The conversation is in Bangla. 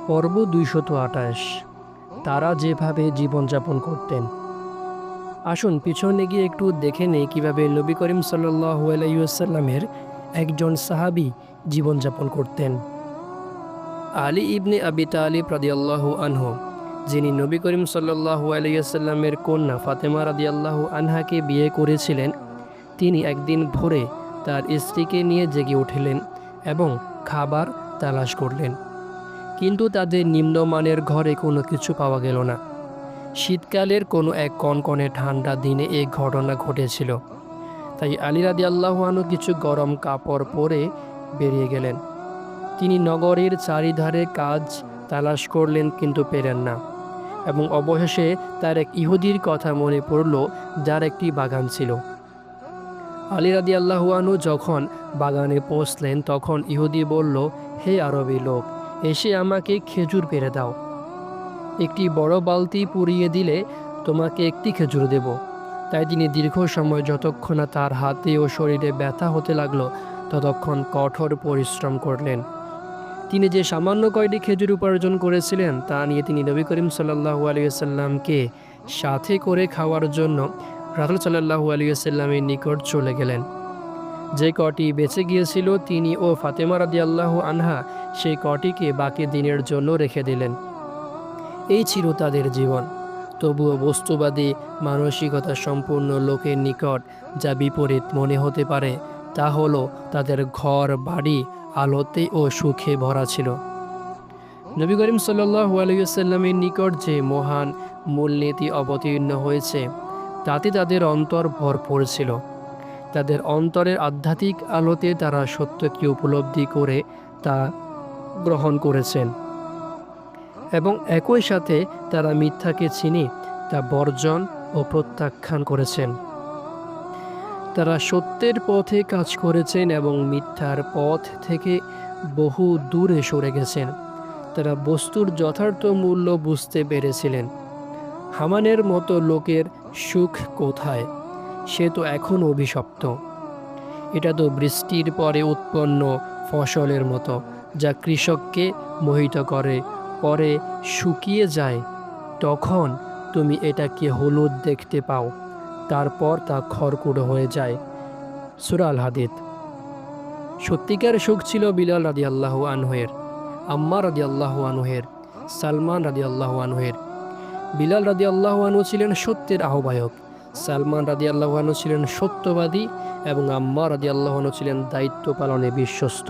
পর্ব ২২৮। তারা যেভাবে জীবনযাপন করতেন। আসুন পিছনে গিয়ে একটু দেখে নেই কীভাবে নবী করিম সাল্লাল্লাহু আলাইহি ওয়াসাল্লামের একজন সাহাবী জীবনযাপন করতেন। আলী ইবনে আবি তালিব রাদিয়াল্লাহু আনহু, যিনি নবী করিম সাল্লাল্লাহু আলাইহি ওয়াসাল্লামের কন্যা ফাতেমা রাদিয়াল্লাহু আনহাকে বিয়ে করেছিলেন, তিনি একদিন ভোরে তার স্ত্রীকে নিয়ে জেগে উঠলেন এবং খাবার তালাশ করলেন, কিন্তু তাদের নিম্নমানের ঘরে কোনো কিছু পাওয়া গেল না। শীতকালের কোনো এক কনকনে ঠান্ডা দিনে এই ঘটনা ঘটেছিল। তাই আলী রাদিয়াল্লাহু আনহু কিছু গরম কাপড় পরে বেরিয়ে গেলেন। তিনি নগরীর চারিধারে কাজ তালাশ করলেন, কিন্তু পেলেন না। এবং অবশেষে তার এক ইহুদির কথা মনে পড়ল, যার একটি বাগান ছিল। আলী রাদিয়াল্লাহু আনহু যখন বাগানে পৌঁছলেন, তখন ইহুদি বলল, হে আরবি লোক, এসে আমাকে খেজুর পেড়ে দাও। একটি বড় বালতি পুড়িয়ে দিলে তোমাকে একটি খেজুর দেব। তাই তিনি দীর্ঘ সময়, যতক্ষণ না তার হাতে ও শরীরে ব্যথা হতে লাগলো, ততক্ষণ কঠোর পরিশ্রম করলেন। তিনি যে সামান্য কয়টি খেজুর উপার্জন করেছিলেন, তা নিয়ে তিনি নবী করিম সাল্লাল্লাহু আলাইহি ওয়াসাল্লামকে সাথে করে খাওয়ার জন্য রাসূল সাল্লাল্লাহু আলাইহি ওয়াসাল্লামের নিকট চলে গেলেন। যে কটি বেঁচে গিয়েছিল, তিনি ও ফাতেমা রাদিয়াল্লাহু আনহা সেই কটিকে বাকি দিনের জন্য রেখে দিলেন। এই ছিল তাদের জীবন। তবুও বস্তুবাদী মানসিকতা সম্পূর্ণ লোকের নিকট যা বিপরীত মনে হতে পারে, তা হলো তাদের ঘর বাড়ি আলোতে ও সুখে ভরা ছিল। নবী করিম সাল্লাল্লাহু আলাইহি ওয়াসাল্লামের নিকট যে মহান মূলনীতি অবতীর্ণ হয়েছে, তাতে তাদের অন্তর ভরপুর ছিল। তাদের অন্তরের আধ্যাত্মিক আলোতে তারা সত্যকে উপলব্ধি করে তা গ্রহণ করেছেন, এবং একই সাথে তারা মিথ্যাকে চিনে তা বর্জন ও প্রত্যাখ্যান করেছেন। তারা সত্যের পথে কাজ করেছেন এবং মিথ্যার পথ থেকে বহু দূরে সরে গেছেন। তারা বস্তুর যথার্থ মূল্য বুঝতে পেরেছিলেন। হামানের মতো লোকের সুখ কোথায়? সে তো এখন অভিশপ্ত। এটা তো বৃষ্টির পরে উৎপন্ন ফসলের মতো, যা কৃষককে মোহিত করে, পরে শুকিয়ে যায়। তখন তুমি এটাকে হলুদ দেখতে পাও, তারপর তা খড়কুটো হয়ে যায়। সূরা আল হাদীদ। সত্যিকার সুখ ছিল বিলাল রাদিয়াল্লাহু আনহুয়ের, আম্মার রাদিয়াল্লাহু আনহুয়ের, সালমান রাদিয়াল্লাহু আনহুয়ের। বিলাল রাদিয়াল্লাহু আনহু ছিলেন সত্যের আহ্বায়ক, সালমান রাদিয়াল্লাহু আনহু ছিলেন সত্যবাদী, এবং আম্মার রাদিয়াল্লাহু আনহু ছিলেন দায়িত্ব পালনে বিশ্বস্ত।